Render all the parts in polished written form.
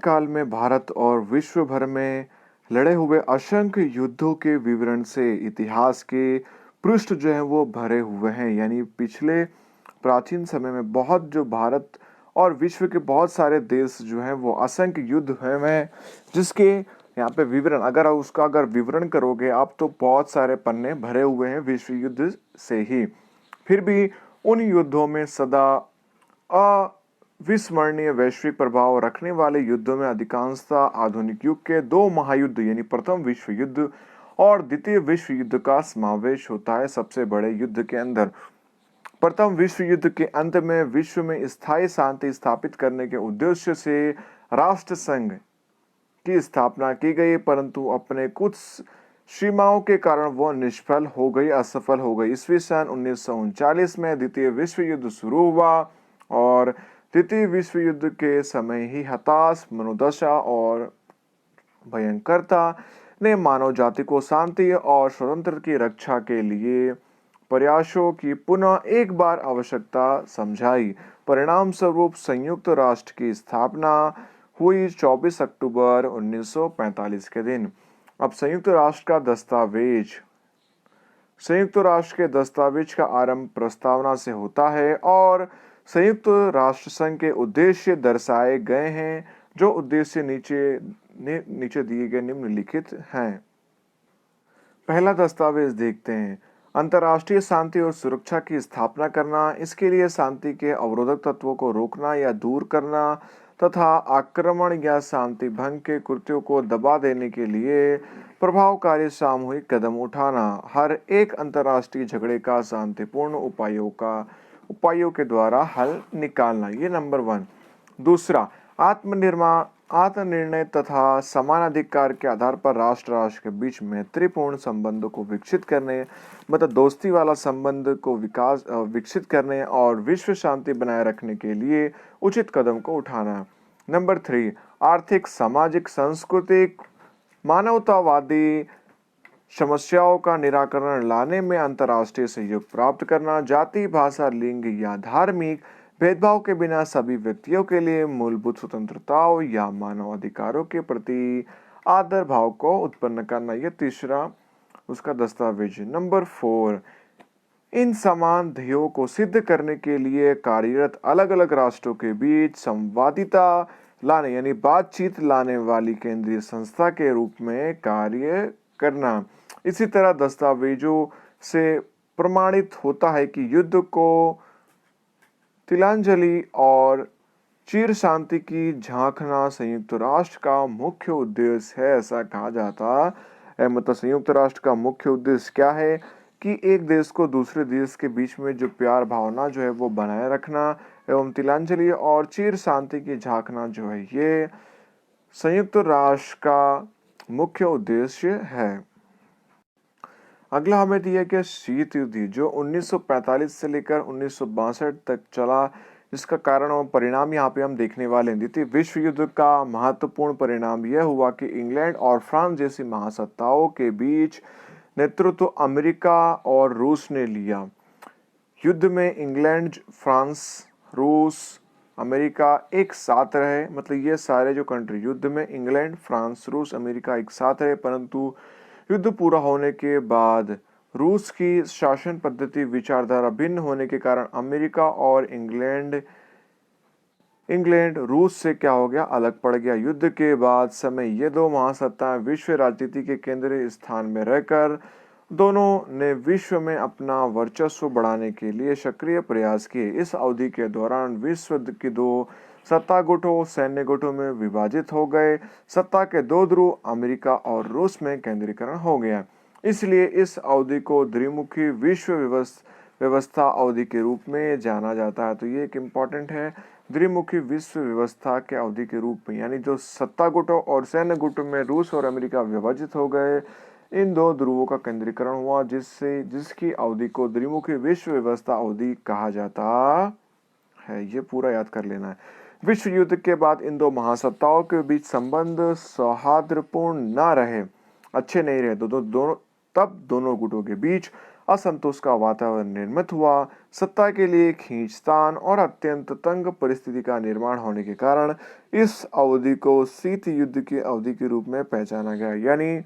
काल में भारत और विश्व भर में लड़े हुए असंख्य युद्धों के विवरण से इतिहास के पृष्ठ जो हैं वो भरे हुए हैं। यानी पिछले प्राचीन समय में बहुत जो भारत और विश्व के बहुत सारे देश जो हैं वो असंख्य युद्ध हुए हैं, जिसके यहाँ पे विवरण अगर विवरण करोगे आप तो बहुत सारे पन्ने भरे हुए हैं विश्व युद्ध से ही। फिर भी उन युद्धों में सदा अविस्मरणीय वैश्विक प्रभाव रखने वाले युद्धों में अधिकांशतः आधुनिक युग के दो महायुद्ध यानी प्रथम विश्व युद्ध और द्वितीय विश्व युद्ध का समावेश होता है। सबसे बड़े युद्ध के अंदर प्रथम विश्व युद्ध के अंत में विश्व में स्थायी शांति स्थापित करने के उद्देश्य से राष्ट्र संघ की स्थापना की गई, परंतु अपने कुछ सीमाओं के कारण वह निष्फल हो गई, असफल हो गई। ईस्वी सन 1939 में द्वितीय विश्व युद्ध शुरू हुआ और द्वितीय विश्व युद्ध के समय ही हताश मनोदशा और भयंकरता ने मानव जाति को शांति और स्वतंत्र की रक्षा के लिए प्रयासों की पुनः एक बार आवश्यकता समझाई। परिणाम स्वरूप संयुक्त राष्ट्र की स्थापना हुई 24 अक्टूबर 1945 के दिन। अब संयुक्त राष्ट्र के दस्तावेज का आरंभ प्रस्तावना से होता है और संयुक्त राष्ट्र संघ के उद्देश्य दर्शाए गए हैं, जो उद्देश्य नीचे दिए गए निम्नलिखित हैं। पहला दस्तावेज देखते हैं। अंतर्राष्ट्रीय शांति और सुरक्षा की स्थापना करना, इसके लिए शांति के अवरोधक तत्वों को रोकना या दूर करना तथा आक्रमण या शांति भंग के कृत्यों को दबा देने के लिए प्रभावकारी सामूहिक कदम उठाना। हर एक अंतर्राष्ट्रीय झगड़े का शांतिपूर्ण उपायों के द्वारा हल निकालना। ये नंबर 1। दूसरा, आत्मनिर्णय तथा समान अधिकार के आधार पर राष्ट्र के बीच मैत्रीपूर्ण संबंधों को विकसित करने, मतलब दोस्ती वाला संबंध को विकसित करने और विश्व शांति बनाए रखने के लिए उचित कदम को उठाना। नंबर 3, आर्थिक, सामाजिक, सांस्कृतिक, मानवतावादी समस्याओं का निराकरण लाने में अंतर्राष्ट्रीय सहयोग प्राप्त करना। जाति, भाषा, लिंग या धार्मिक भेदभाव के बिना सभी व्यक्तियों के लिए मूलभूत स्वतंत्रताओं या मानव अधिकारों के प्रति आदर भाव को उत्पन्न करना। यह तीसरा उसका दस्तावेज। नंबर 4, इन समान ध्येयों को सिद्ध करने के लिए कार्यरत अलग अलग राष्ट्रों के बीच संवादिता लाने यानी बातचीत लाने वाली केंद्रीय संस्था के रूप में कार्य करना। इसी तरह दस्तावेजों से प्रमाणित होता है कि युद्ध को तिलांजलि और चिर शांति की झांकना संयुक्त राष्ट्र का मुख्य उद्देश्य है। ऐसा कहा जाता है। मतलब संयुक्त राष्ट्र का मुख्य उद्देश्य क्या है कि एक देश को दूसरे देश के बीच में जो प्यार भावना जो है वो बनाए रखना एवं तिलांजलि और चिर शांति की झांकना जो है ये संयुक्त राष्ट्र का मुख्य उद्देश्य है। अगला हमें दिया गया शीत युद्ध जो 1945 से लेकर 1962 तक चला, जिसका कारण और परिणाम यहाँ पे हम देखने वाले हैं। द्वितीय विश्व युद्ध का महत्वपूर्ण परिणाम यह हुआ कि इंग्लैंड और फ्रांस जैसी महासत्ताओं के बीच नेतृत्व अमेरिका और रूस ने लिया। युद्ध में इंग्लैंड, फ्रांस, रूस, अमेरिका एक साथ रहे। मतलब ये सारे जो कंट्री युद्ध में इंग्लैंड, फ्रांस, रूस, अमेरिका एक साथ रहे, परंतु युद्ध पूरा होने के बाद रूस की शासन पद्धति विचारधारा भिन्न होने के कारण अमेरिका और इंग्लैंड रूस से क्या हो गया, अलग पड़ गया। युद्ध के बाद समय ये दो महासत्ताएं विश्व राजनीति के केंद्रीय स्थान में रहकर दोनों ने विश्व में अपना वर्चस्व बढ़ाने के लिए सक्रिय प्रयास किए। इस अवधि के दौरान विश्व के दो सत्ता गुटों सैन्य गुटों में विभाजित हो गए। सत्ता के दो ध्रुव अमेरिका और रूस में केंद्रीकरण हो गया। इसलिए इस अवधि को द्विमुखी विश्व व्यवस्था अवधि के रूप में जाना जाता है। तो ये एक इम्पॉर्टेंट है, द्विमुखी विश्व व्यवस्था के अवधि के रूप में, यानी जो सत्ता गुटों और सैन्य गुटों में रूस और अमेरिका विभाजित हो गए, इन दो ध्रुवों का केंद्रीकरण हुआ, जिसकी अवधि को द्विमुखी विश्व व्यवस्था अवधि कहा जाता है। ये पूरा याद कर लेना है। विश्व युद्ध के बाद इन दो महासत्ताओं के बीच संबंध सौहार्दपूर्ण न रहे, अच्छे नहीं रहे। दोनों तब दोनों गुटों के बीच असंतोष का वातावरण निर्मित हुआ। सत्ता के लिए खींचतान और अत्यंत तंग परिस्थिति का निर्माण होने के कारण इस अवधि को शीत युद्ध की अवधि के रूप में पहचाना गया। यानी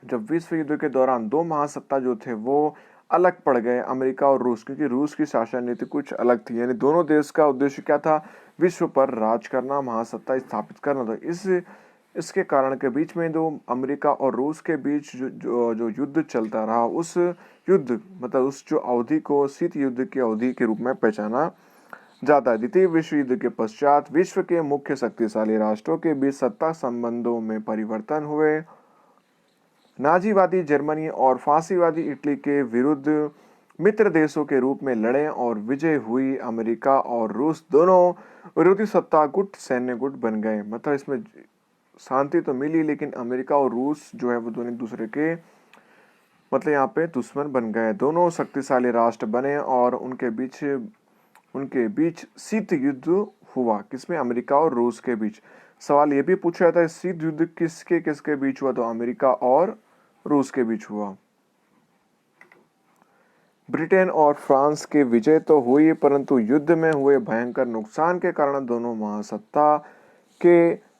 जब विश्व युद्ध के दौरान दो महासत्ता जो थे वो अलग पड़ गए, अमेरिका और रूस, क्योंकि रूस की शासन नीति कुछ अलग थी। यानी दोनों देश का उद्देश्य क्या था? विश्व पर राज करना, महासत्ता स्थापित करना। तो इसके कारण के बीच में जो अमेरिका और रूस के बीच जो युद्ध चलता रहा, उस युद्ध मतलब उस जो अवधि को शीत युद्ध की अवधि के रूप में पहचाना जाता है। द्वितीय विश्व युद्ध के पश्चात विश्व के मुख्य शक्तिशाली राष्ट्रों के बीच सत्ता संबंधों में परिवर्तन हुए। नाजीवादी जर्मनी और फांसीवादी इटली के विरुद्ध मित्र देशों के रूप में लड़े और विजय हुई। अमेरिका और रूस दोनों विरोधी सत्ता गुट सैन्य गुट बन गए। मतलब इसमें शांति तो मिली, लेकिन अमेरिका और रूस जो है वो दोनों एक दूसरे के मतलब यहाँ पे दुश्मन बन गए। दोनों शक्तिशाली राष्ट्र बने और उनके बीच शीत युद्ध हुआ। किसमें? अमेरिका और रूस के बीच। सवाल ये भी पूछा जाता है, शीत युद्ध किसके किसके बीच हुआ? तो अमेरिका और रूस के बीच हुआ। ब्रिटेन और फ्रांस की विजय तो हुई, परंतु युद्ध में हुए भयंकर नुकसान के कारण दोनों महासत्ता के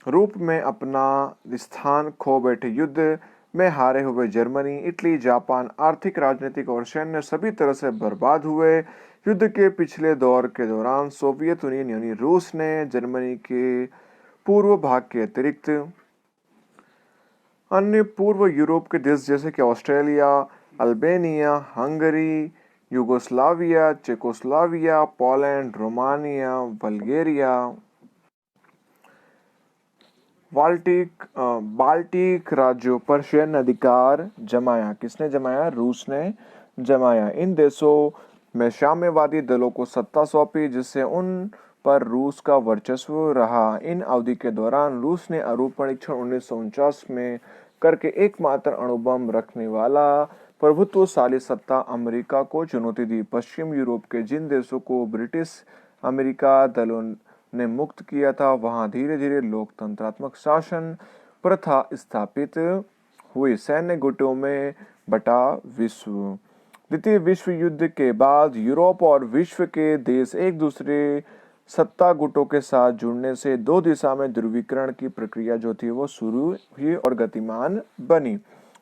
रूप में अपना स्थान खो बैठे। युद्ध में हारे हुए जर्मनी, इटली, जापान आर्थिक, राजनीतिक और सैन्य सभी तरह से बर्बाद हुए। युद्ध के पिछले दौर के दौरान सोवियत यूनियन यानी रूस ने जर्मनी के पूर्व भाग के अतिरिक्त अन्य पूर्व यूरोप के देश जैसे कि Australia, Albania, Hungary, Yugoslavia, Czechoslovakia, Poland, Romania, Bulgaria, Baltic राज्यों पर सैन्य अधिकार जमाया। किसने जमाया? रूस ने जमाया। इन देशों में साम्यवादी दलों को सत्ता सौंपी, जिससे उन पर रूस का वर्चस्व रहा। इन अवधि के दौरान रूस ने अणु परीक्षण 1949 में करके एकमात्र अणुबम रखने वाला प्रभुत्वशाली सत्ता अमेरिका को चुनौती दी। पश्चिम यूरोप के जिन देशों को ब्रिटिश अमेरिका दलों ने मुक्त किया था, वहां धीरे धीरे लोकतंत्रात्मक शासन प्रथा स्थापित हुई। सैन्य गुटों में बटा विश्व। द्वितीय विश्व युद्ध के बाद यूरोप और विश्व के देश एक दूसरे सत्ता गुटों के साथ जुड़ने से दो दिशा में ध्रुवीकरण की प्रक्रिया जो थी वो शुरू हुई और गतिमान बनी।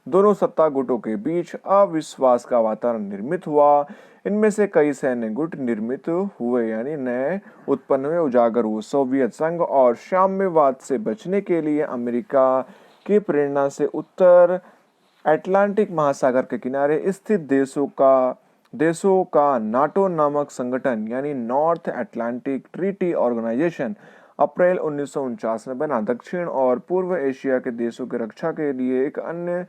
दोनों सत्ता गुटों के बीच अविश्वास का वातावरण निर्मित हुआ। इनमें से कई सैन्य गुट निर्मित हुए, यानी नए उत्पन्न हुए, उजागर हुए। सोवियत संघ और साम्यवाद से बचने के लिए अमेरिका की प्रेरणा से उत्तर अटलांटिक महासागर के किनारे स्थित देशों का नाटो नामक संगठन यानी नॉर्थ अटलांटिक ट्रीटी ऑर्गेनाइजेशन अप्रैल 1949 में बना। दक्षिण और पूर्व एशिया के देशों की रक्षा के लिए एक अन्य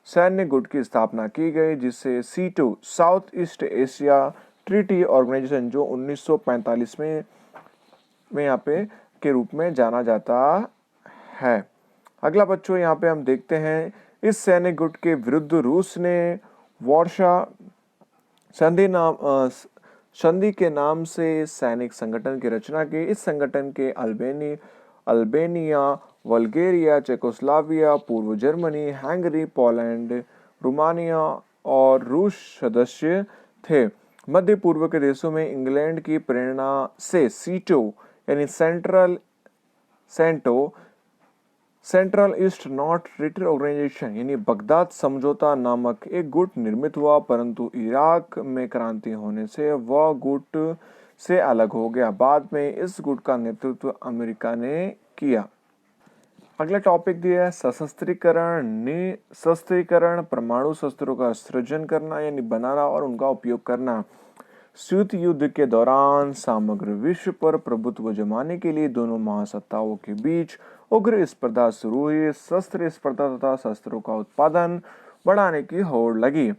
सैन्य गुट की स्थापना की गई, जिससे SEATO South East Asia treaty organisation जो 1945 में यहाँ पे के रूप में जाना जाता है। अगला बच्चों यहाँ पे हम देखते हैं, इस सैन्य गुट के विरुद्ध रूस ने वार्शा संधि के नाम से सैनिक संगठन की रचना की। इस संगठन के अल्बेनिया, बल्गेरिया, चेकोस्लोवाकिया, पूर्व जर्मनी, हंगरी, पोलैंड, रोमानिया और रूस सदस्य थे। मध्य पूर्व के देशों में इंग्लैंड की प्रेरणा से सीटो यानी central east north treaty organisation यानी बगदाद समझौता नामक एक गुट निर्मित हुआ, परंतु इराक में क्रांति होने से वह गुट से अलग हो गया। बाद में इस गुट का नेतृत्व अमेरिका ने किया। अगला टॉपिक दिया है सशस्त्रीकरण, निशस्त्रीकरण, परमाणु शस्त्रों का सृजन करना यानी बनाना और उनका उपयोग करना। शीत युद्ध के दौरान समग्र विश्व पर प्रभुत्व जमाने के लिए दोनों महासत्ताओं के बीच उग्र स्पर्धा शुरू हुई। शस्त्र स्पर्धा तथा शस्त्रों का उत्पादन बढ़ाने की होड़ लगी।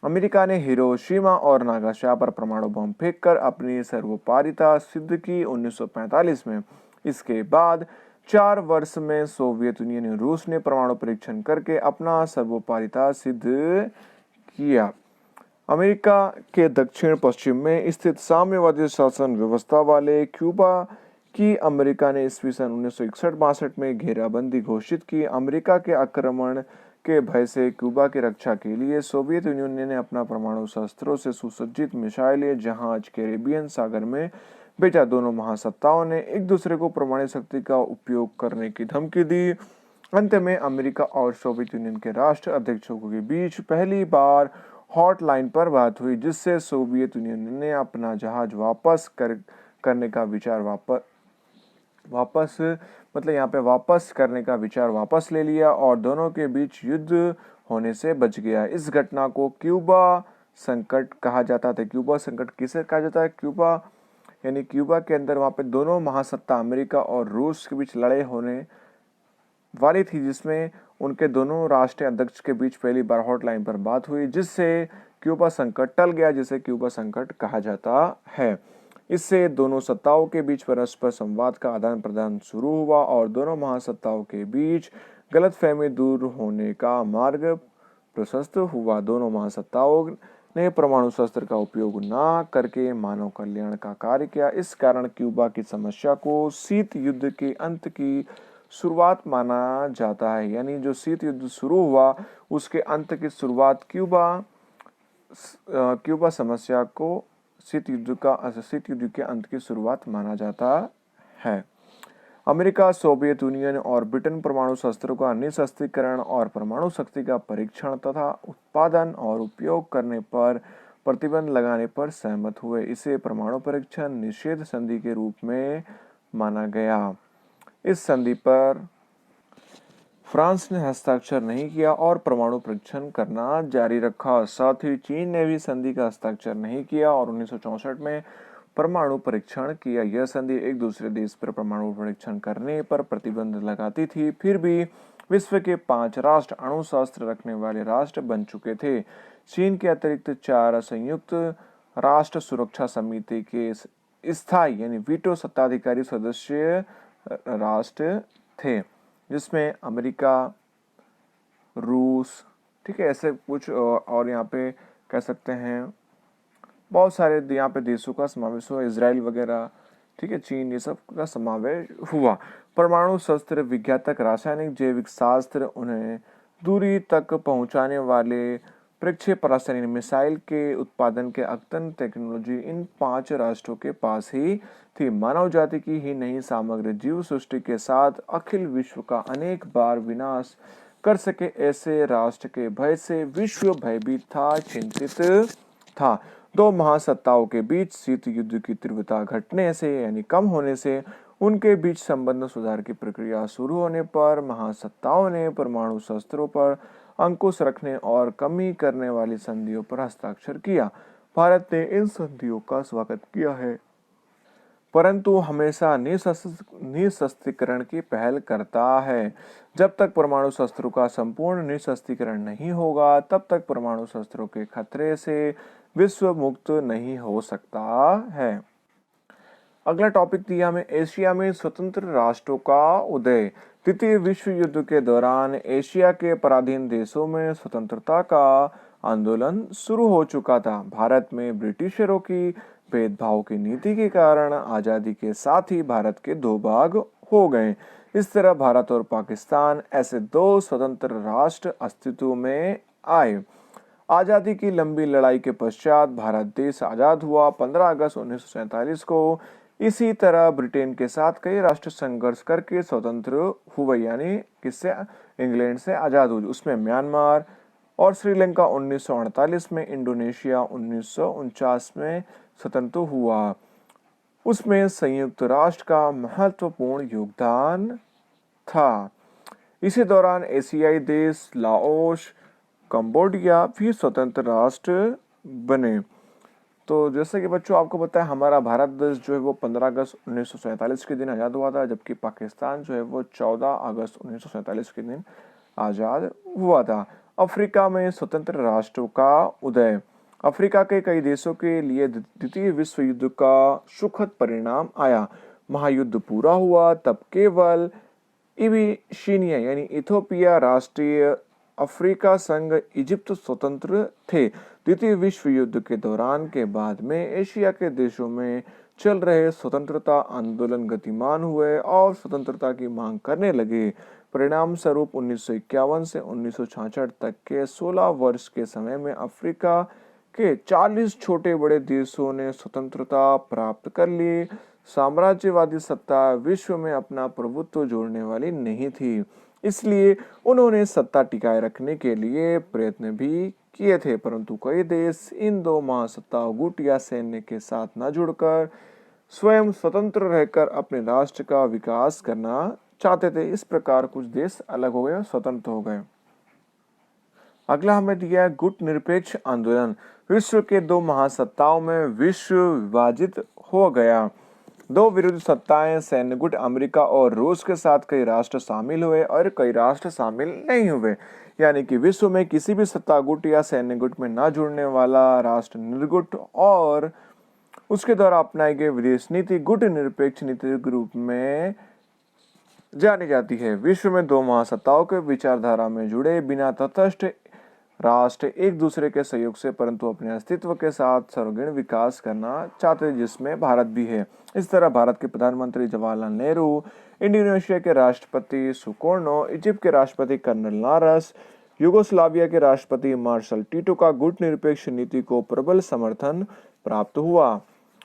अमेरिका ने हिरोशिमा और नागासाकी पर परमाणु बम फेंककर अपनी सर्वोपरिता सिद्ध की 1945 में। इसके बाद 4 वर्ष में सोवियत यूनियन और रूस ने परमाणु परीक्षण करके अपना सर्वोपरिता सिद्ध किया। अमेरिका के दक्षिण पश्चिम में स्थित साम्यवादी शासन व्यवस्था वाले क्यूबा की अमेरिका ने ईस्वी सन 1961-62 में घेराबंदी घोषित की। अमेरिका के आक्रमण के भय से क्यूबा की रक्षा के लिए सोवियत यूनियन ने अपना परमाणु शस्त्रों से सुसज्जित मिसाइलें जहाज कैरेबियन सागर में भेजा। दोनों महासत्ताओं ने एक दूसरे को परमाणु शक्ति का उपयोग करने की धमकी दी। अंत में अमेरिका और सोवियत यूनियन के राष्ट्र अध्यक्षों के बीच पहली बार हॉटलाइन पर बात हुई, जिससे सोवियत यूनियन ने अपना जहाज करने का विचार वापस करने का विचार वापस ले लिया और दोनों के बीच युद्ध होने से बच गया। इस घटना को क्यूबा संकट कहा जाता था। क्यूबा संकट किसे कहा जाता है? क्यूबा के अंदर वहां पे दोनों महासत्ता अमेरिका और रूस के बीच लड़ाई होने वाली थी, जिसमें उनके दोनों राष्ट्रीय अध्यक्ष के बीच पहली बार हॉटलाइन पर बात हुई, जिससे क्यूबा संकट टल गया, जिसे क्यूबा संकट कहा जाता है। इससे दोनों सत्ताओं के बीच परस्पर संवाद का आदान प्रदान शुरू हुआ और दोनों महासत्ताओं के बीच गलतफहमी दूर होने का मार्ग प्रशस्त हुआ। दोनों महासत्ताओं ने परमाणु शस्त्र का उपयोग न करके मानव कल्याण का कार्य किया। इस कारण क्यूबा की समस्या को शीत युद्ध के अंत की शुरुआत माना जाता है। यानी जो शीत युद्ध शुरू हुआ उसके अंत की शुरुआत क्यूबा समस्या को शीत युद्ध के अंत की शुरुआत माना जाता है। अमेरिका, सोवियत यूनियन और ब्रिटेन परमाणु शस्त्रों का निशस्त्रीकरण और परमाणु शक्ति का परीक्षण तथा उत्पादन और उपयोग करने पर प्रतिबंध लगाने पर सहमत हुए। इसे परमाणु परीक्षण निषेध संधि के रूप में माना गया। इस संधि पर फ्रांस ने हस्ताक्षर नहीं किया और परमाणु परीक्षण करना जारी रखा। साथ ही चीन ने भी संधि का हस्ताक्षर नहीं किया और 1964 में परमाणु परीक्षण किया। यह संधि एक दूसरे देश पर परमाणु परीक्षण करने पर प्रतिबंध लगाती थी। फिर भी विश्व के 5 राष्ट्र अणु शस्त्र रखने वाले राष्ट्र बन चुके थे। चीन के अतिरिक्त 4 संयुक्त राष्ट्र सुरक्षा समिति के स्थायी यानी वीटो सत्ताधिकारी सदस्य राष्ट्र थे, जिसमें अमेरिका, रूस, ठीक है, ऐसे कुछ और यहाँ पे कह सकते हैं बहुत सारे यहाँ पे देशों का समावेश हुआ, इजराइल वगैरह, ठीक है, चीन, ये सब का समावेश हुआ। परमाणु शस्त्र विघातक रासायनिक, जैविक शास्त्र, उन्हें दूरी तक पहुंचाने वाले प्रक्षेपणास्त्र मिसाइल के उत्पादन के अद्यतन टेक्नोलॉजी इन 5 राष्ट्रों के पास ही थी। मानव जाति की ही नहीं समग्र जीव सृष्टि के साथ अखिल विश्व का अनेक बार विनाश कर सके ऐसे राष्ट्र के भय से विश्व भयभीत था, चिंतित था। 2 महासत्ताओं के बीच शीत युद्ध की तीव्रता घटने से यानी कम होने से उनके बीच संबंध सुधार की प्रक्रिया शुरू होने पर महासत्ताओं ने परमाणु शस्त्रों पर अंकुश रखने और कमी करने वाली संधियों पर हस्ताक्षर किया। भारत ने इन संधियों का स्वागत किया है, परंतु हमेशा निशस्त्रीकरण की पहल करता है। जब तक परमाणु शस्त्रों का संपूर्ण निशस्त्रीकरण नहीं होगा, तब तक परमाणु शस्त्रों के खतरे से विश्व मुक्त नहीं हो सकता है। अगला टॉपिक दिया हमें एशिया में स्वतंत्र राष्ट्रों का उदय। द्वितीय विश्व युद्ध के दौरान एशिया के पराधीन देशों में स्वतंत्रता का आंदोलन शुरू हो चुका था। भारत में ब्रिटिशरों की भेदभाव की नीति के कारण आजादी के साथ ही भारत के 2 भाग हो गए। इस तरह भारत और पाकिस्तान ऐसे 2 स्वतंत्र राष्ट्र अस्तित्व में आए। आजादी की लंबी लड़ाई के पश्चात भारत देश आजाद हुआ। 15 अगस्त 1947 को इसी तरह ब्रिटेन के साथ कई राष्ट्र संघर्ष करके स्वतंत्र हुए, यानी किससे? इंग्लैंड से आजाद हुए। उसमें म्यांमार और श्रीलंका 1948 में, इंडोनेशिया 1949 में स्वतंत्र हुआ। उसमें संयुक्त राष्ट्र का महत्वपूर्ण योगदान था। इसी दौरान एशियाई देश लाओस, कंबोडिया भी स्वतंत्र राष्ट्र बने। तो जैसे कि बच्चों आपको पता है, हमारा भारत देश जो है वो 15 अगस्त 1947 के दिन आज़ाद हुआ था, जबकि पाकिस्तान जो है वो 14 अगस्त 1947 के दिन आज़ाद हुआ था। अफ्रीका में स्वतंत्र राष्ट्रों का उदय। अफ्रीका के कई देशों के लिए द्वितीय विश्व युद्ध का सुखद परिणाम आया। महायुद्ध पूरा हुआ तब केवल इबिसिनिया यानी इथियोपिया, राष्ट्रीय अफ्रीका संघ, इजिप्ट स्वतंत्र थे। द्वितीय विश्व युद्ध के दौरान के बाद में एशिया के देशों में चल रहे स्वतंत्रता आंदोलन गतिमान हुए और स्वतंत्रता की मांग करने लगे। परिणाम स्वरूप 1951 से 1966 तक के 16 वर्ष के समय में अफ्रीका के 40 छोटे बड़े देशों ने स्वतंत्रता प्राप्त कर ली। साम्राज्यवादी सत्ता विश्व में अपना प्रभुत्व जोड़ने वाली नहीं थी, इसलिए उन्होंने सत्ता टिकाए रखने के लिए प्रयत्न भी किए थे, परंतु कई देश इन दो महासत्ताओं गुट या सैन्य के साथ न जुड़कर स्वयं स्वतंत्र रहकर अपने राष्ट्र का विकास करना चाहते थे। इस प्रकार कुछ देश अलग हो गए, स्वतंत्र हो गए। अगला हमें दिया है गुट निरपेक्ष आंदोलन। विश्व के दो महासत्ताओं में विश्व विभाजित हो गया। दो विरुद्ध सत्ताएं सैन्य गुट अमेरिका और रूस के साथ कई राष्ट्र शामिल हुए और कई राष्ट्र शामिल नहीं हुए, यानी कि विश्व में किसी भी सत्ता गुट या सैन्य गुट में न जुड़ने वाला राष्ट्र निर्गुट और उसके द्वारा अपनाई गई विदेश नीति गुट निरपेक्ष नीति के रूप में जानी जाती है। विश्व में दो महासत्ताओं के विचारधारा में जुड़े बिना तटस्थ राष्ट्र एक दूसरे के सहयोग से परंतु अपने अस्तित्व के साथ सर्वगुण विकास करना चाहते हैं, जिसमें भारत भी है। इस तरह भारत के प्रधानमंत्री जवाहरलाल नेहरू, इंडोनेशिया के राष्ट्रपति सुकर्णो, इजिप्ट के राष्ट्रपति कर्नल नारस, यूगोस्लाविया के राष्ट्रपति मार्शल टीटो का गुट निरपेक्ष नीति को प्रबल समर्थन प्राप्त हुआ।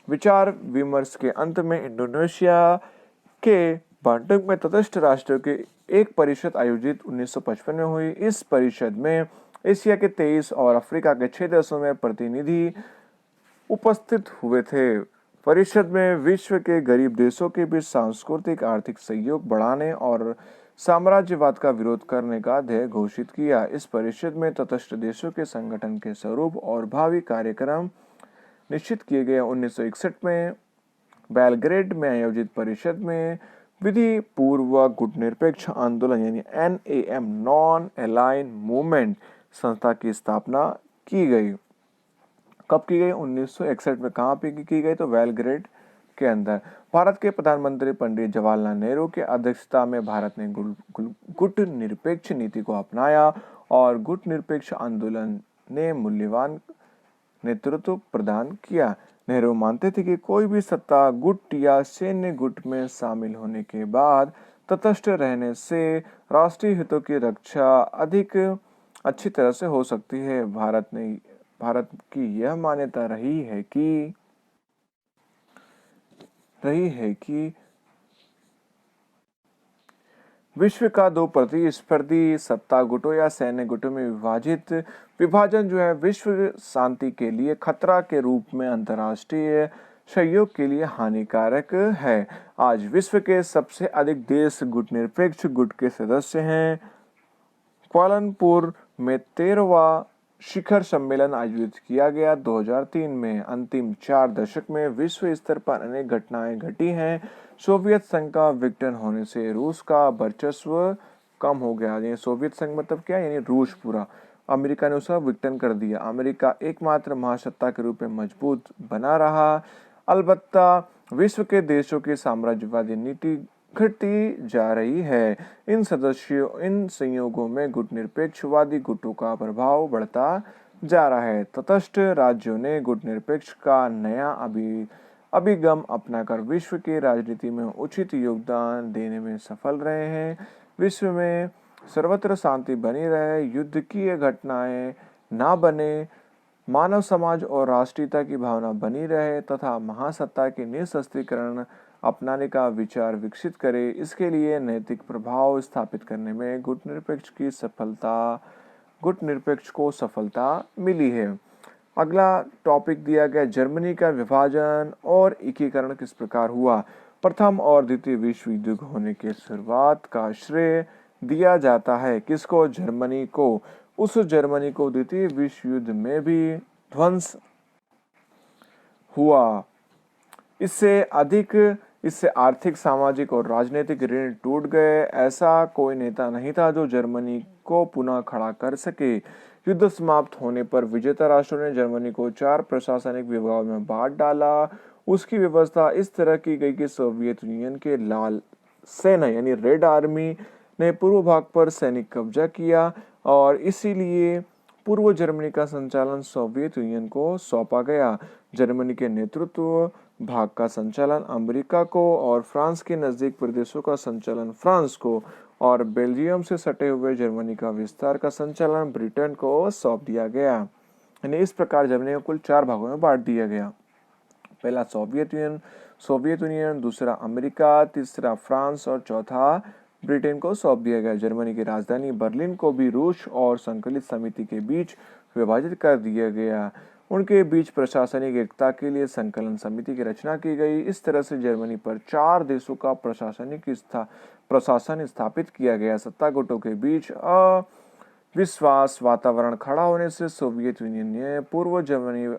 विचार विमर्श के अंत में इंडोनेशिया के बैंकॉक में तटस्थ राष्ट्रों की एक परिषद आयोजित 1955 में हुई। इस परिषद में एशिया के 23 और अफ्रीका के 6 देशों में प्रतिनिधि उपस्थित हुए थे। परिषद में विश्व के गरीब देशों के बीच सांस्कृतिक आर्थिक सहयोग बढ़ाने और साम्राज्यवाद का विरोध करने का ध्येय घोषित किया। इस परिषद में तटस्थ देशों के संगठन के स्वरूप और भावी कार्यक्रम निश्चित किए गए। 1961 में बेलग्रेड में आयोजित परिषद में विधि पूर्वक गुट निरपेक्ष आंदोलन यानी NAM नॉन अलाइन मूवमेंट संस्था की स्थापना की गई। कब की गई? 1961 में। कहाँ पे की गई? तो बेलग्रेड के अंदर। भारत के प्रधानमंत्री पंडित जवाहरलाल नेहरू की अध्यक्षता में भारत ने गुट निरपेक्ष नीति को अपनाया और गुट निरपेक्ष आंदोलन ने मूल्यवान नेतृत्व प्रदान किया। नेहरू मानते थे कि कोई भी सत्ता गुट या सैन्य गुट में शामिल होने के बाद तटस्थ रहने से राष्ट्रीय हितों की रक्षा अधिक अच्छी तरह से हो सकती है। भारत की यह मान्यता रही है कि विश्व का दो प्रतिस्पर्धी सत्ता गुटों या सैन्य गुटों में विभाजन जो है विश्व शांति के लिए खतरा के रूप में अंतर्राष्ट्रीय सहयोग के लिए हानिकारक है। आज विश्व के सबसे अधिक देश गुट निरपेक्ष गुट के सदस्य हैं। क्वालालंपुर में 13वां शिखर सम्मेलन आयोजित किया गया 2003 में। अंतिम 4 दशक में विश्व स्तर पर अनेक घटनाएं घटी हैं। सोवियत संघ का विघटन होने से रूस का वर्चस्व कम हो गया। ये सोवियत संघ मतलब क्या? यानी रूस पूरा। अमेरिका ने उसका विघटन कर दिया। अमेरिका एकमात्र महासत्ता के रूप में मजबूत बना रहा। अलबत्ता विश्व के देशों की साम्राज्यवादी नीति घटती जा रही है। इन संयोगों में गुट निरपेक्षवादी गुटों का प्रभाव बढ़ता जा रहा है। तटस्थ राज्यों ने गुट निरपेक्ष का नया अभिगम अपनाकर विश्व की राजनीति में उचित योगदान देने में सफल रहे हैं। विश्व में सर्वत्र शांति बनी रहे, युद्ध की घटनाएं ना बने, मानव समाज और राष्ट्रीयता की भावना बनी रहे तथा महासत्ता के निःशस्त्रीकरण अपनाने का विचार विकसित करे। इसके लिए नैतिक प्रभाव स्थापित करने में गुट निरपेक्ष को सफलता मिली है। अगला टॉपिक दिया गया जर्मनी का विभाजन और एकीकरण किस प्रकार हुआ। प्रथम और द्वितीय विश्व युद्ध होने के शुरुआत का श्रेय दिया जाता है किसको? जर्मनी को। उस जर्मनी को द्वितीय विश्व युद्ध में भी ध्वंस हुआ। इससे आर्थिक, सामाजिक और राजनीतिक ऋण टूट गए। ऐसा कोई नेता नहीं था जो जर्मनी को पुनः खड़ा कर सके। युद्ध समाप्त होने पर विजेता राष्ट्रों ने जर्मनी को 4 प्रशासनिक विभागों में बांट डाला। उसकी व्यवस्था इस तरह की गई कि सोवियत यूनियन के लाल सेना यानी रेड आर्मी ने पूर्व भाग पर सैनिक कब्जा किया और इसीलिए पूर्व जर्मनी का संचालन सोवियत यूनियन को सौंपा गया। जर्मनी के नेतृत्व भाग का संचालन अमेरिका को और फ्रांस के नजदीक प्रदेशों का संचालन फ्रांस को और बेल्जियम से सटे हुए जर्मनी का विस्तार का संचालन ब्रिटेन को सौंप दिया गया। यानी इस प्रकार जर्मनी को कुल 4 भागों में बांट दिया गया। पहला सोवियत यूनियन, दूसरा अमेरिका, तीसरा फ्रांस और चौथा ब्रिटेन को सौंप दिया गया। जर्मनी की राजधानी बर्लिन को भी रूस और संकलित समिति के बीच विभाजित कर दिया गया। उनके बीच प्रशासनिक एकता के लिए संकलन समिति की रचना की गई। इस तरह से जर्मनी पर 4 देशों का प्रशासन स्थापित किया गया। सत्ता गुटों के बीच अविश्वास वातावरण खड़ा होने से सोवियत यूनियन ने पूर्व जर्मनी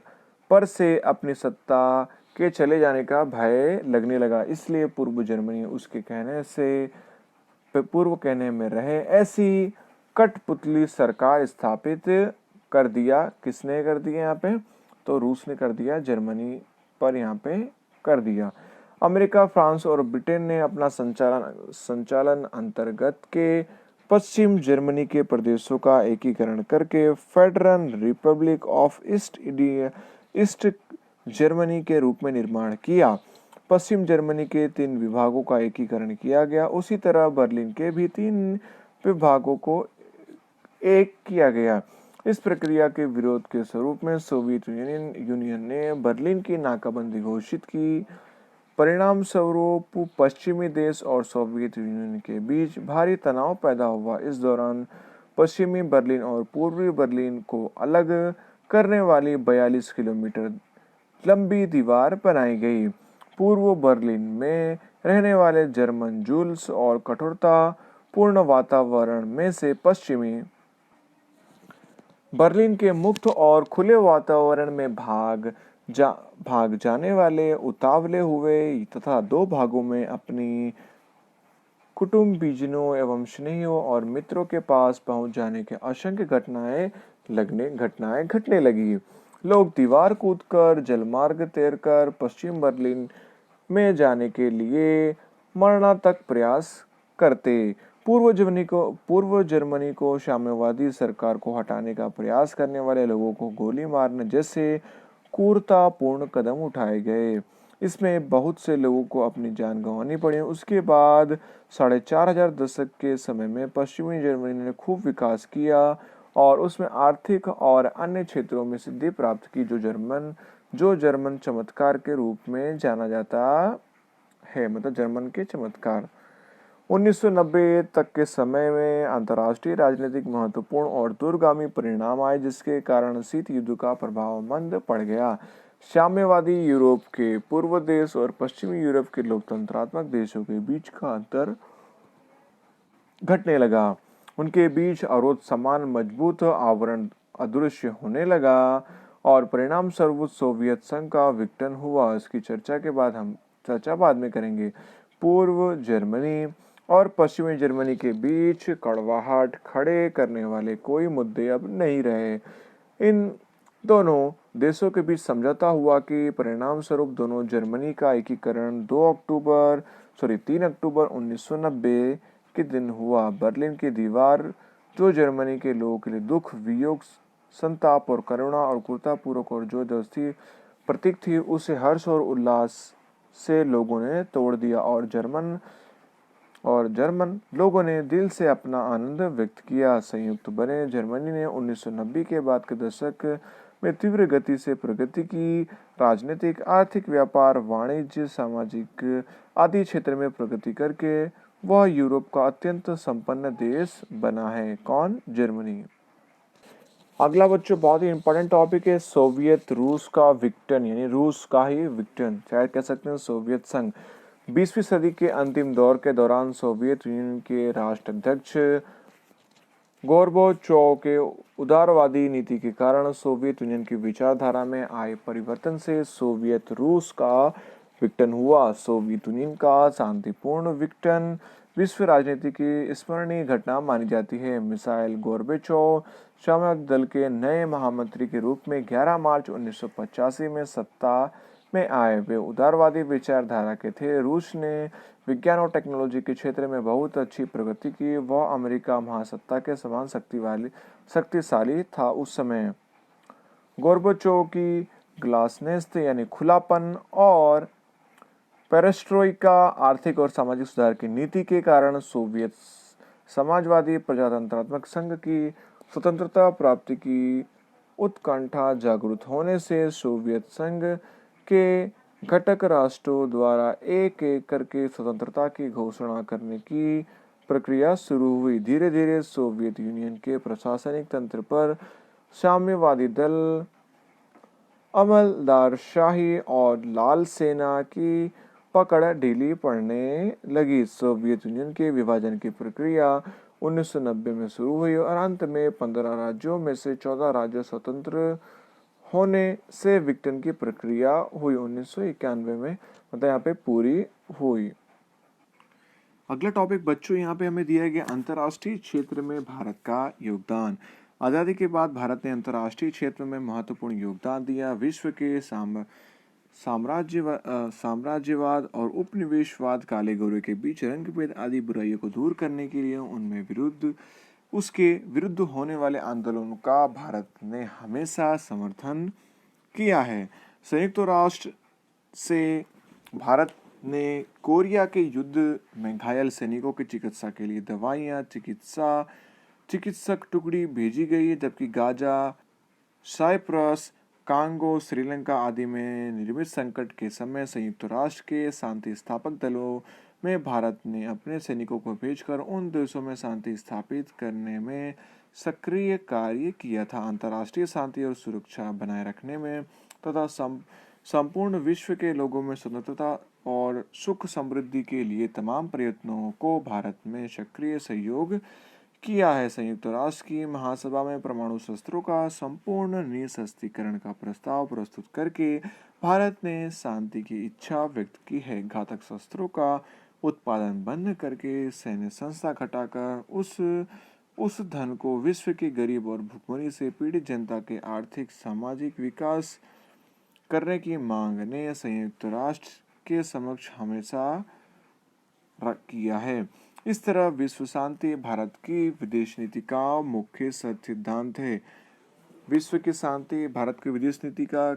पर से अपनी सत्ता के चले जाने का भय लगने लगा, इसलिए पूर्व जर्मनी उसके पूर्व कहने में रहे। ऐसी कठपुतली सरकार स्थापित कर दिया। किसने कर दिया यहाँ पे? तो रूस ने कर दिया, जर्मनी पर यहाँ पे कर दिया। अमेरिका, फ्रांस और ब्रिटेन ने अपना संचालन अंतर्गत के पश्चिम जर्मनी के प्रदेशों का एकीकरण करके federal Republic of east Germany के रूप में निर्माण किया। पश्चिम जर्मनी के 3 विभागों का एकीकरण किया गया। उसी तरह बर्लिन के भी 3 विभागों को एक किया गया। इस प्रक्रिया के विरोध के स्वरूप में सोवियत यूनियन ने बर्लिन की नाकाबंदी घोषित की। परिणाम स्वरूप पश्चिमी देश और सोवियत यूनियन के बीच भारी तनाव पैदा हुआ। इस दौरान पश्चिमी बर्लिन और पूर्वी बर्लिन को अलग करने वाली 42 किलोमीटर लंबी दीवार बनाई गई। पूर्व बर्लिन में रहने वाले जर्मन जूल्स और कठोरता पूर्ण वातावरण में से पश्चिमी बर्लिन के मुक्त और खुले वातावरण में भाग जाने वाले उतावले हुए तथा 2 भागों में अपनी कुटुंबीजनों एवं स्नेहियों और मित्रों के पास पहुंच जाने के असंख्य घटनाएं घटने लगी। लोग दीवार कूदकर, जलमार्ग तैरकर पश्चिम बर्लिन में जाने के लिए मरणातक प्रयास करते। पूर्व जर्मनी को साम्यवादी सरकार को हटाने का प्रयास करने वाले लोगों को गोली मारने जैसे क्रूरतापूर्ण कदम उठाए गए। इसमें बहुत से लोगों को अपनी जान गंवानी पड़ी। उसके बाद 4500 दशक के समय में पश्चिमी जर्मनी ने खूब विकास किया और उसमें आर्थिक और अन्य क्षेत्रों में सिद्धि प्राप्त की, जो जर्मन चमत्कार के रूप में जाना जाता है, मतलब जर्मन के चमत्कार। 1990 तक के समय में अंतर्राष्ट्रीय राजनीतिक महत्वपूर्ण और दूरगामी परिणाम आए, जिसके कारण शीत युद्ध का प्रभाव मंद पड़ गया। साम्यवादी यूरोप के पूर्व देश और पश्चिमी यूरोप के लोकतंत्रात्मक देशों के बीच का अंतर घटने लगा। उनके बीच अवरोध समान मजबूत आवरण अदृश्य होने लगा और परिणाम स्वरूप सोवियत संघ का विघटन हुआ। इसकी चर्चा बाद में करेंगे। पूर्व जर्मनी और पश्चिमी जर्मनी के बीच कड़वाहट खड़े करने वाले कोई मुद्दे अब नहीं रहे। इन दोनों देशों के बीच समझौता हुआ कि परिणाम स्वरूप दोनों जर्मनी का एकीकरण 3 अक्टूबर 1990 के दिन हुआ। बर्लिन की दीवार, जो जर्मनी के लोगों के लिए दुख, वियोग, संताप और करुणा और क्रूरतापूर्वक और जो दोस्ती प्रतीक थी, उसे हर्ष और उल्लास से लोगों ने तोड़ दिया और जर्मन लोगों ने दिल से अपना आनंद व्यक्त किया। संयुक्त बने जर्मनी ने 1990 के बाद के दशक में तीव्र गति से प्रगति की। राजनीतिक, आर्थिक, व्यापार, वाणिज्य, सामाजिक आदि क्षेत्र में प्रगति करके वह यूरोप का अत्यंत संपन्न देश बना है। कौन? जर्मनी। अगला बच्चों बहुत ही इंपॉर्टेंट टॉपिक है सोवियत रूस का विघटन, यानी रूस का ही विघटन, शायद कह सकते हैं सोवियत संघ। 20वीं सदी के अंतिम दौर के दौरान सोवियत यूनियन के राष्ट्राध्यक्ष गोर्बाचोव के उदारवादी नीति के कारण सोवियत यूनियन की विचारधारा में आए परिवर्तन से सोवियत रूस का विघटन हुआ। सोवियत यूनियन का शांतिपूर्ण विघटन विश्व राजनीति की स्मरणीय घटना मानी जाती है। मिसाइल गोर्बाचोव साम्यवादी दल के नए महामंत्री के रूप में 11 मार्च 1985 में सत्ता में आए। वे उदारवादी विचारधारा के थे। रूस ने विज्ञान और टेक्नोलॉजी के क्षेत्र में बहुत अच्छी प्रगति की। वह अमेरिका महासत्ता के समान शक्तिशाली था उस समय। गोर्बाचोव की ग्लासनेस्त यानी खुलापन और पेरेस्ट्रोइका आर्थिक और सामाजिक सुधार की नीति के कारण सोवियत समाजवादी प्रजातंत्रात्मक संघ की स्वतंत्रता प्राप्ति की उत्कंठा जागृत होने से सोवियत संघ के घटक राष्ट्रों द्वारा एक एक करके स्वतंत्रता की घोषणा करने की प्रक्रिया शुरू हुई। धीरे धीरे सोवियत यूनियन के प्रशासनिक तंत्र पर साम्यवादी दल, अमलदारशाही और लाल सेना की पकड़ ढीली पड़ने लगी। सोवियत यूनियन के विभाजन की प्रक्रिया 1990 में शुरू हुई और अंत में 15 राज्यों में से 14 राज्य स्वतंत्र होने से विघटन की प्रक्रिया हुई 1991 में, मतलब यहाँ पे पूरी हुई। अगला टॉपिक बच्चों यहाँ पे हमें दिया गया अंतर्राष्ट्रीय क्षेत्र में भारत का योगदान। आज़ादी के बाद भारत ने अंतर्राष्ट्रीय क्षेत्र में महत्वपूर्ण योगदान दिया। विश्व के साम्राज्यवाद और उपनिवेशवाद, काले गोरे के बीच रंगभेद आदि बुराइयों को दूर करने के लिए उसके विरुद्ध होने वाले आंदोलनों का भारत ने हमेशा समर्थन किया है। संयुक्त राष्ट्र से भारत ने कोरिया के युद्ध में घायल सैनिकों की चिकित्सा के लिए दवाइयाँ, चिकित्सक टुकड़ी भेजी गई, जबकि गाजा, साइप्रस, कांगो, श्रीलंका आदि में निर्मित संकट के समय संयुक्त राष्ट्र के शांति स्थापक दलों में भारत ने अपने सैनिकों को भेजकर उन देशों में शांति स्थापित करने में सक्रिय कार्य किया था। अंतर्राष्ट्रीय शांति और सुरक्षा बनाए रखने में तथा संपूर्ण विश्व के लोगों में स्वतंत्रता और सुख समृद्धि के लिए तमाम प्रयत्नों को भारत में सक्रिय सहयोग किया है। संयुक्त राष्ट्र की महासभा में परमाणु शस्त्रों का संपूर्ण निरस्त्रीकरण का प्रस्ताव प्रस्तुत करके भारत ने शांति की इच्छा व्यक्त की है। घातक शस्त्रों का उत्पादन बंद करके सैन्य संस्था घटाकर उस धन को विश्व के गरीब और भुखमरी से पीड़ित जनता के आर्थिक सामाजिक विकास करने की मांग ने संयुक्त राष्ट्र के समक्ष हमेशा किया है। इस तरह विश्व शांति भारत की विदेश नीति का मुख्य सिद्धांत है। विश्व की शांति भारत की विदेश नीति का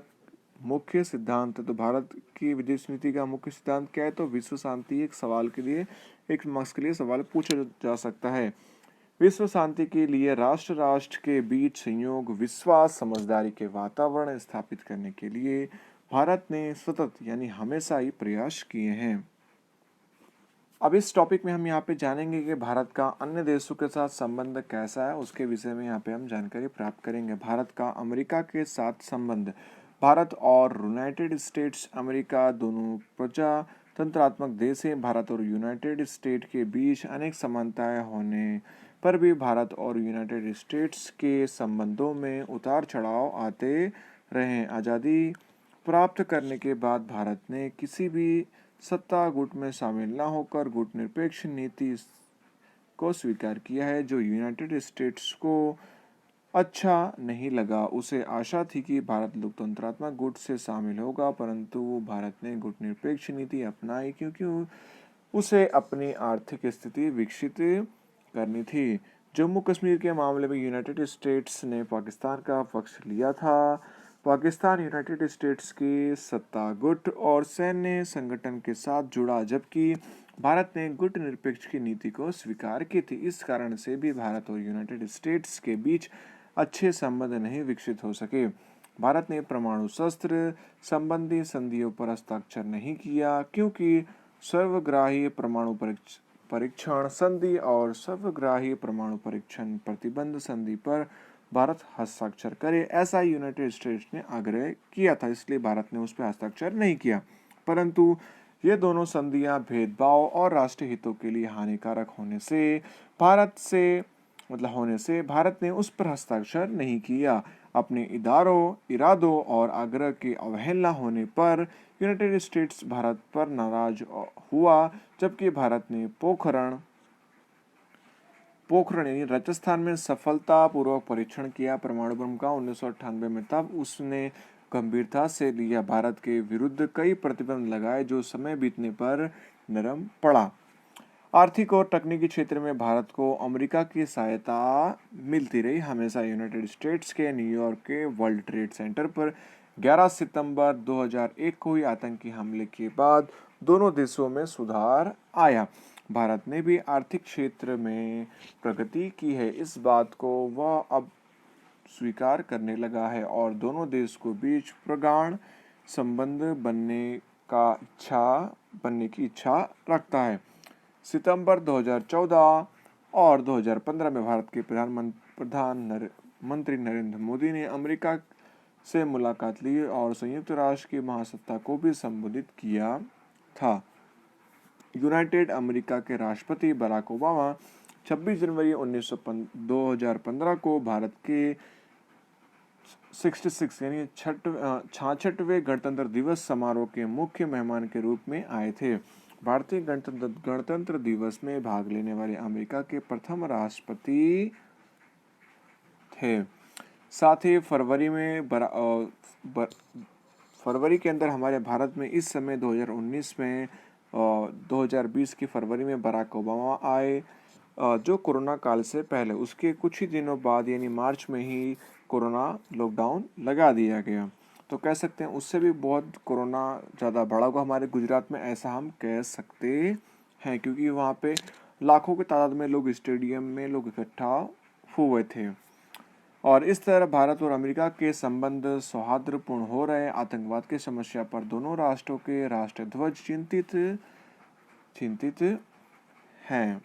मुख्य सिद्धांत है। तो भारत की विदेश नीति का मुख्य सिद्धांत क्या है? तो विश्व शांति एक मार्क्स के लिए सवाल पूछा जा सकता है। विश्व शांति के लिए राष्ट्र राष्ट्र के बीच संयोग, विश्वास, समझदारी के वातावरण स्थापित करने के लिए भारत ने सतत यानी हमेशा ही प्रयास किए हैं। अब इस टॉपिक में हम यहाँ पे जानेंगे कि भारत का अन्य देशों के साथ संबंध कैसा है, उसके विषय में यहाँ पे हम जानकारी प्राप्त करेंगे। भारत का अमेरिका के साथ संबंध। भारत और यूनाइटेड स्टेट्स अमेरिका दोनों प्रजातंत्रात्मक देश हैं। भारत और यूनाइटेड स्टेट के बीच अनेक समानताएं होने पर भी भारत और यूनाइटेड स्टेट्स के संबंधों में उतार चढ़ाव आते रहे। आज़ादी प्राप्त करने के बाद भारत ने किसी भी सत्ता गुट में शामिल न होकर गुटनिरपेक्ष नीति को स्वीकार किया है, जो यूनाइटेड स्टेट्स को अच्छा नहीं लगा। उसे आशा थी कि भारत लोकतंत्रात्मक गुट से शामिल होगा, परंतु भारत ने गुटनिरपेक्ष नीति अपनाई क्योंकि उसे अपनी आर्थिक स्थिति विकसित करनी थी। जम्मू कश्मीर के मामले में यूनाइटेड स्टेट्स ने पाकिस्तान का पक्ष लिया था। पाकिस्तान यूनाइटेड स्टेट्स के सत्ता गुट और सैन्य संगठन के साथ जुड़ा, जबकि भारत ने गुट निरपेक्ष की नीति को स्वीकार की थी। इस कारण से भी भारत और यूनाइटेड स्टेट्स के बीच अच्छे संबंध नहीं विकसित हो सके। भारत ने परमाणु शस्त्र संबंधी संधियों पर हस्ताक्षर नहीं किया क्योंकि सर्वग्राही परमाणु परीक्षण संधि और सर्वग्राही परमाणु परीक्षण प्रतिबंध संधि पर भारत हस्ताक्षर करे, ऐसा यूनाइटेड स्टेट्स ने आग्रह किया था, इसलिए भारत ने उस पर हस्ताक्षर नहीं किया। परंतु ये दोनों संधियां भेदभाव और राष्ट्रीय हितों के लिए हानिकारक होने से भारत ने उस पर हस्ताक्षर नहीं किया। अपने इरादों और आग्रह की अवहेलना होने पर यूनाइटेड स्टेट्स भारत पर नाराज हुआ, जबकि भारत ने पोखरण यानी राजस्थान में सफलतापूर्वक परीक्षण किया परमाणु बम का 1998 में। तब उसने गंभीरता से लिया। भारत के विरुद्ध कई प्रतिबंध लगाए जो समय बीतने पर नरम पड़ा। आर्थिक और तकनीकी क्षेत्र में भारत को अमेरिका की सहायता मिलती रही। हमेशा यूनाइटेड स्टेट्स के न्यूयॉर्क के वर्ल्ड ट्रेड सेंटर पर 11 सितंबर 2001 को हुई आतंकी हमले के बाद दोनों देशों में सुधार आया। भारत ने भी आर्थिक क्षेत्र में प्रगति की है, इस बात को वह अब स्वीकार करने लगा है और दोनों देश को बीच प्रगाढ़ संबंध बनने की इच्छा रखता है। सितंबर 2014 और 2015 में भारत के प्रधानमंत्री नरेंद्र मोदी ने अमेरिका से मुलाकात ली और संयुक्त राष्ट्र की महासत्ता को भी संबोधित किया था। यूनाइटेड अमेरिका के राष्ट्रपति बराक ओबामा 26 जनवरी 2015 को भारत के 66 यानी 66वें गणतंत्र दिवस समारोह के मुख्य मेहमान के रूप में आए थे। भारतीय गणतंत्र दिवस में भाग लेने वाले अमेरिका के प्रथम राष्ट्रपति थे। साथ ही फरवरी के अंदर हमारे भारत में इस समय 2019 में 2020 की फरवरी में बराक ओबामा आए, जो कोरोना काल से पहले, उसके कुछ ही दिनों बाद यानी मार्च में ही कोरोना लॉकडाउन लगा दिया गया। तो कह सकते हैं उससे भी बहुत कोरोना ज़्यादा बढ़ा होगा हमारे गुजरात में, ऐसा हम कह सकते हैं, क्योंकि वहाँ पे लाखों की तादाद में लोग स्टेडियम में लोग इकट्ठा हुए थे। और इस तरह भारत और अमेरिका के संबंध सौहार्दपूर्ण हो रहे। आतंकवाद की समस्या पर दोनों राष्ट्रों के राष्ट्रध्वज चिंतित हैं।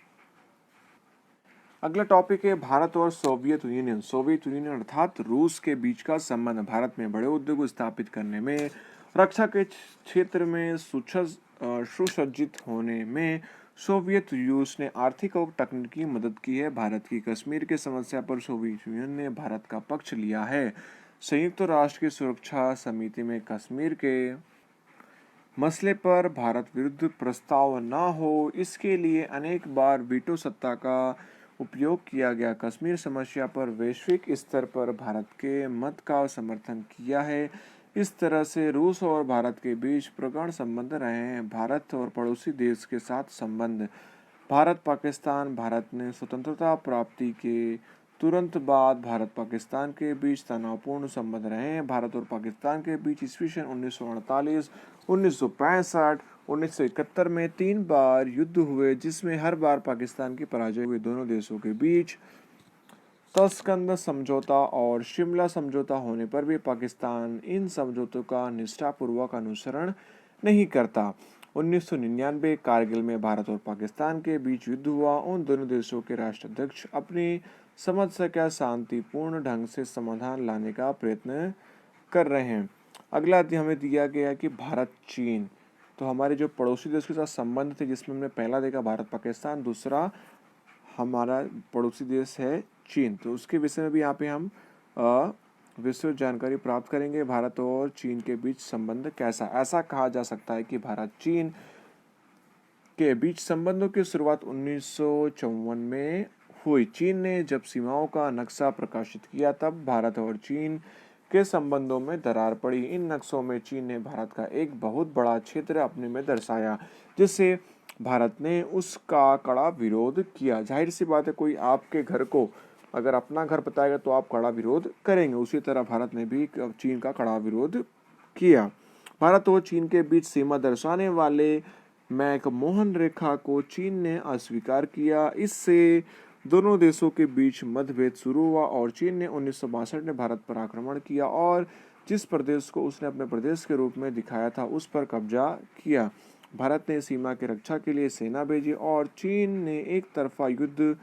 अगला टॉपिक है भारत और सोवियत यूनियन अर्थात रूस के बीच का संबंध। भारत में बड़े उद्योग स्थापित करने में, रक्षा के क्षेत्र में सुसज्जित होने में सोवियत रूस ने आर्थिक और तकनीकी मदद की है। भारत की कश्मीर की समस्या पर सोवियत यूनियन ने भारत का पक्ष लिया है। संयुक्त राष्ट्र की सुरक्षा समिति में कश्मीर के मसले पर भारत विरुद्ध प्रस्ताव न हो, इसके लिए अनेक बार वीटो सत्ता का उपयोग किया गया। कश्मीर समस्या पर वैश्विक स्तर पर भारत के मत का समर्थन किया है। इस तरह से रूस और भारत के बीच प्रगाढ़ संबंध रहे हैं। भारत और पड़ोसी देश के साथ संबंध। भारत ने स्वतंत्रता प्राप्ति के तुरंत बाद भारत पाकिस्तान के बीच तनावपूर्ण संबंध रहे हैं। भारत और पाकिस्तान के बीच ईस्वी सन 1948, 1965, 1971 में 3 बार युद्ध हुए, जिसमें हर बार पाकिस्तान की पराजय हुई। दोनों देशों के बीच तस्कंद समझौता और शिमला समझौता होने पर भी पाकिस्तान इन समझौतों का निष्ठापूर्वक अनुसरण नहीं करता। 1999 कारगिल में भारत और पाकिस्तान के बीच युद्ध हुआ। उन दोनों देशों के राष्ट्राध्यक्ष अपनी समझ सके शांतिपूर्ण ढंग से समाधान लाने का प्रयत्न कर रहे हैं। अगला हमें दिया गया कि भारत चीन, तो हमारे जो पड़ोसी देश के साथ संबंध थे, जिसमें हमने पहला देखा भारत पाकिस्तान, दूसरा हमारा पड़ोसी देश है चीन। तो उसके विषय में भी यहाँ पे हम विस्तृत जानकारी प्राप्त करेंगे। भारत और चीन के बीच संबंध कैसा। ऐसा कहा जा सकता है कि भारत चीन के बीच संबंधों की शुरुआत 1954 में हुई। चीन ने जब सीमाओं का नक्शा प्रकाशित किया, तब भारत और चीन के संबंधों में दरार पड़ी। इन नक्शों में चीन ने भारत का एक बहुत बड़ा क्षेत्र अपने में दर्शाया, जिससे भारत ने उसका कड़ा विरोध किया। जाहिर सी बात है, कोई आपके घर को अगर अपना घर बताएगा तो आप कड़ा विरोध करेंगे। उसी तरह भारत ने भी चीन का कड़ा विरोध किया। भारत और चीन के बीच सीमा दर्शाने वाले मैकमोहन रेखा को चीन ने अस्वीकार किया। इससे दोनों देशों के बीच मतभेद शुरू हुआ और चीन ने 1962 में भारत पर आक्रमण किया और जिस प्रदेश को उसने अपने प्रदेश के रूप में दिखाया था, उस पर कब्जा किया। भारत ने सीमा की रक्षा के लिए सेना भेजी और चीन ने एक तरफा युद्ध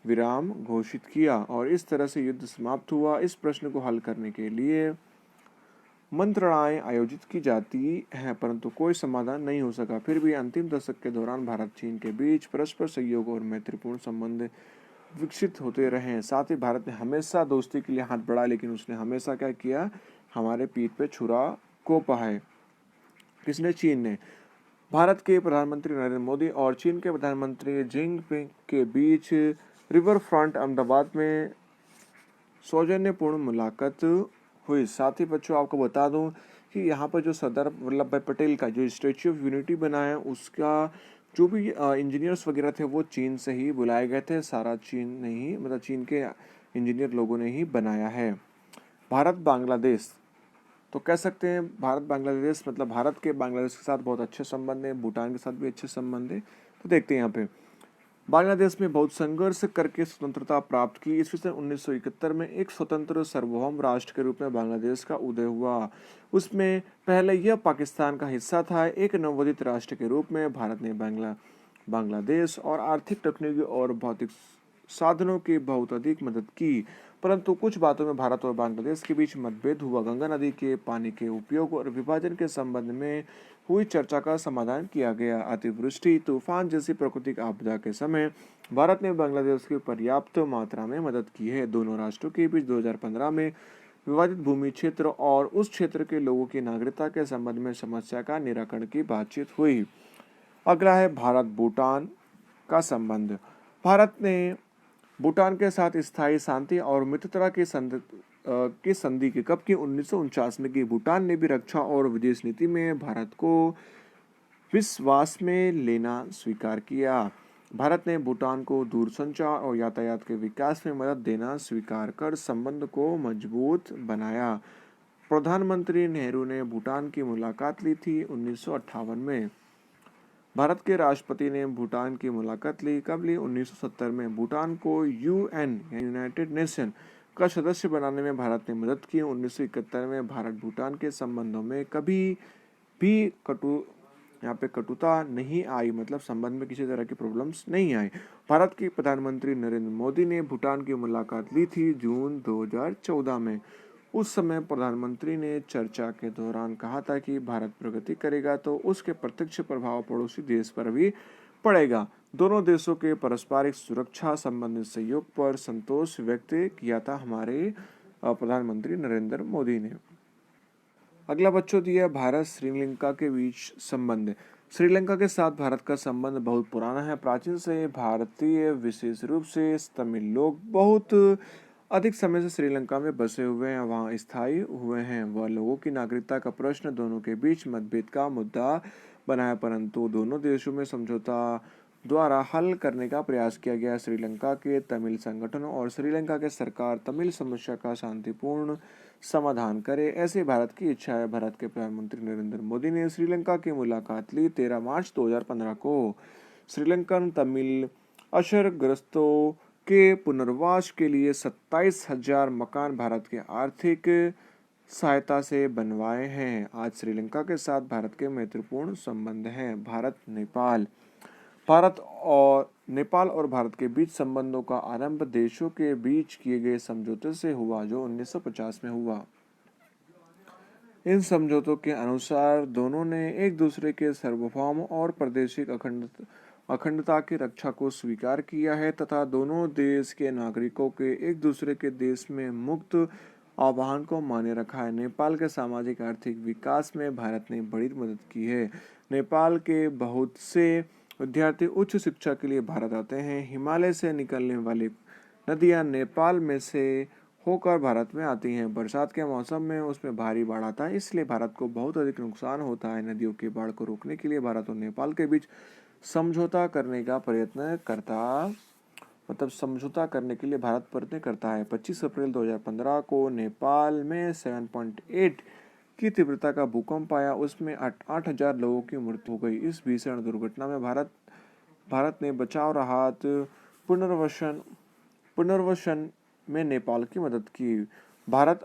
विराम घोषित किया और इस तरह से युद्ध समाप्त हुआ। इस प्रश्न को हल करने के लिए मंत्रणाएं आयोजित की जाती हैं, परंतु कोई समाधान नहीं हो सका। फिर भी अंतिम दशक के दौरान भारत चीन के बीच परस्पर सहयोग और मैत्रीपूर्ण संबंध विकसित होते रहे। साथ ही भारत ने हमेशा दोस्ती के लिए हाथ बढ़ाया, लेकिन उसने हमेशा क्या किया, हमारे पीठ पे छुरा घोंपा है। किसने? चीन ने। भारत के प्रधानमंत्री नरेंद्र मोदी और चीन के प्रधानमंत्री जिनपिंग के बीच रिवर फ्रंट अहमदाबाद में सौजन्यपूर्ण मुलाकात हुई। साथ ही बच्चों, आपको बता दूं कि यहाँ पर जो सरदार वल्लभ भाई पटेल का जो स्टैच्यू ऑफ यूनिटी बना है, उसका जो भी इंजीनियर्स वगैरह थे वो चीन से ही बुलाए गए थे। सारा चीन ने ही, मतलब चीन के इंजीनियर लोगों ने ही बनाया है। भारत बांग्लादेश, तो कह सकते हैं भारत बांग्लादेश मतलब भारत के बांग्लादेश के साथ बहुत अच्छे संबंध हैं, भूटान के साथ भी अच्छे संबंध हैं। तो देखते हैं यहाँ पे बांग्लादेश में बहुत संघर्ष करके स्वतंत्रता प्राप्त की। ईस्वी सन 1971 में एक स्वतंत्र सार्वभौम राष्ट्र के रूप में बांग्लादेश का उदय हुआ। उसमें पहले यह पाकिस्तान का हिस्सा था। एक नवोदित राष्ट्र के रूप में भारत ने बांग्लादेश और आर्थिक, तकनीकी और भौतिक साधनों की बहुत अधिक मदद की, परंतु कुछ बातों में भारत और बांग्लादेश के बीच मतभेद हुआ। गंगा नदी के पानी के उपयोग और विभाजन के संबंध में हुई चर्चा का समाधान किया गया। अतिवृष्टि, तूफान जैसी प्राकृतिक आपदा के समय भारत ने बांग्लादेश की पर्याप्त मात्रा में मदद की है। दोनों राष्ट्रों के बीच 2015 में विवादित भूमि क्षेत्र और उस क्षेत्र के लोगों की नागरिकता के संबंध में समस्या का निराकरण की बातचीत हुई। अगला है भारत भूटान का संबंध। भारत ने भूटान के साथ स्थायी शांति और मित्रता की संधि की कब की 1949 में की। भूटान ने भी रक्षा और विदेश नीति में भारत को विश्वास में लेना स्वीकार किया। भारत ने भूटान को दूरसंचार और यातायात के विकास में मदद देना स्वीकार कर संबंध को मजबूत बनाया। प्रधानमंत्री नेहरू ने भूटान की मुलाकात ली थी 1958 में। भारत के राष्ट्रपति ने भूटान की मुलाकात ली, कब ली? 1970 में। भूटान को यूएन यूनाइटेड नेशन का सदस्य बनाने में भारत ने मदद की। 1971 में भारत भूटान के संबंधों में कभी भी कटुता नहीं आई, मतलब संबंध में किसी तरह की प्रॉब्लम्स नहीं आई। भारत के प्रधानमंत्री नरेंद्र मोदी ने भूटान की मुलाकात ली थी जून 2014 में। उस समय प्रधानमंत्री ने चर्चा के दौरान कहा था कि भारत प्रगति करेगा तो उसके प्रत्यक्ष प्रभाव पड़ोसी देश पर भी पड़ेगा। दोनों देशों के पारस्परिक सुरक्षा संबंधित सहयोग पर संतोष व्यक्त किया था हमारे प्रधानमंत्री नरेंद्र मोदी ने। अगला बच्चों दिया भारत श्रीलंका के बीच संबंध। श्रीलंका के साथ भारत का संबंध बहुत पुराना है। प्राचीन से भारतीय, विशेष रूप से तमिल लोग बहुत अधिक समय से श्रीलंका में बसे हुए हैं, वहाँ स्थायी हुए हैं। वह लोगों की नागरिकता का प्रश्न दोनों के बीच मतभेद का मुद्दा बना है, परंतु दोनों देशों में समझौता द्वारा हल करने का प्रयास किया गया। श्रीलंका के तमिल संगठनों और श्रीलंका के सरकार तमिल समस्या का शांतिपूर्ण समाधान करे, ऐसी भारत की इच्छा है। भारत के प्रधानमंत्री नरेंद्र मोदी ने श्रीलंका की मुलाकात ली 13 मार्च 2015 को। श्रीलंकन तमिल असरग्रस्तों के पुनर्वास के लिए 27,000 मकान भारत के आर्थिक सहायता से बनवाए हैं। आज श्रीलंका के साथ भारत के महत्वपूर्ण संबंध हैं। नेपाल और भारत के बीच संबंधों का आरंभ देशों के बीच किए गए समझौते से हुआ, जो 1950 में हुआ। इन समझौतों के अनुसार दोनों ने एक दूसरे के सार्वभौम और प्रादेशिक अखंडता की रक्षा को स्वीकार किया है तथा दोनों देश के नागरिकों के एक दूसरे के देश में मुक्त आह्वान को मान्य रखा है। नेपाल के सामाजिक आर्थिक विकास में भारत ने बड़ी मदद की है। नेपाल के बहुत से विद्यार्थी उच्च शिक्षा के लिए भारत आते हैं। हिमालय से निकलने वाली नदियां नेपाल में से होकर भारत में आती हैं। बरसात के मौसम में उसमें भारी बाढ़ आता है, इसलिए भारत को बहुत अधिक नुकसान होता है। नदियों की बाढ़ को रोकने के लिए भारत और नेपाल के बीच समझौता करने के लिए भारत प्रयत्न करता है। 25 अप्रैल 2015 को नेपाल में 7.8 की तीव्रता का भूकंप आया, उसमें 8,000 लोगों की मृत्यु हो गई। इस भीषण दुर्घटना में भारत ने बचाव, राहत, पुनर्वसन में नेपाल की मदद की। भारत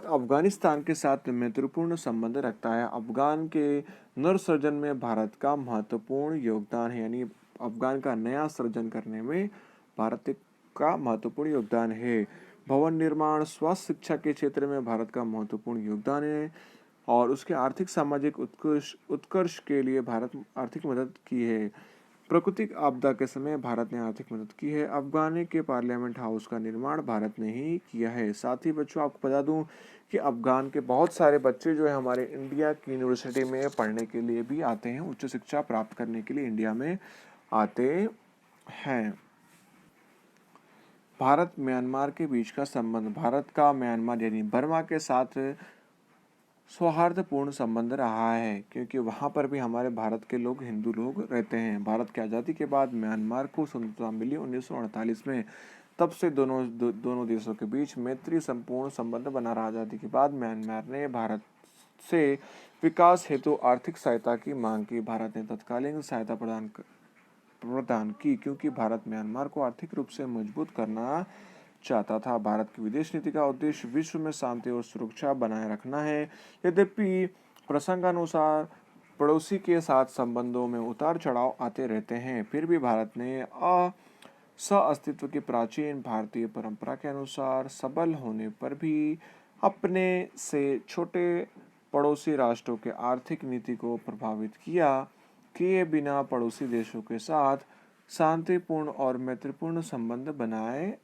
अफगानिस्तान के साथ महत्वपूर्ण संबंध रखता है। अफगान के नरसृजन में भारत का महत्वपूर्ण योगदान है, यानी अफगान का नया सृजन करने में भारत का महत्वपूर्ण योगदान है। भवन निर्माण, स्वास्थ्य, शिक्षा के क्षेत्र में भारत का महत्वपूर्ण योगदान है और उसके आर्थिक सामाजिक उत्कर्ष के लिए भारत आर्थिक मदद की है। प्राकृतिक आपदा के समय भारत ने आर्थिक मदद की है। अफगान के पार्लियामेंट हाउस का निर्माण भारत ने ही किया है। साथ ही बच्चों आपको बता दूं कि अफगान के बहुत सारे बच्चे जो है हमारे इंडिया की यूनिवर्सिटी में पढ़ने के लिए भी आते हैं, उच्च शिक्षा प्राप्त करने के लिए इंडिया में आते हैं। भारत म्यांमार के बीच का संबंध। भारत का म्यांमार यानी बर्मा के साथ सौहार्दपूर्ण संबंध रहा है, क्योंकि वहाँ पर भी हमारे भारत के लोग, हिंदू लोग रहते हैं। भारत की आज़ादी के बाद म्यांमार को स्वतंत्रता मिली 1948 में। तब से दोनों देशों के बीच मैत्री संपूर्ण संबंध बना रहा। आज़ादी के बाद म्यांमार ने भारत से विकास हेतु आर्थिक सहायता की मांग की। भारत ने तत्कालीन सहायता प्रदान प्रदान की, क्योंकि भारत म्यांमार को आर्थिक रूप से मजबूत करना चाहता था। भारत की विदेश नीति का उद्देश्य विश्व में शांति और सुरक्षा बनाए रखना है। यद्यपि प्रसंगानुसार पड़ोसी के साथ संबंधों में उतार चढ़ाव आते रहते हैं, फिर भी भारत ने सह-अस्तित्व की प्राचीन भारतीय परंपरा के अनुसार सबल होने पर भी अपने से छोटे पड़ोसी राष्ट्रों के आर्थिक नीति को प्रभावित किए बिना पड़ोसी देशों के साथ शांतिपूर्ण और मैत्रीपूर्ण संबंध बनाए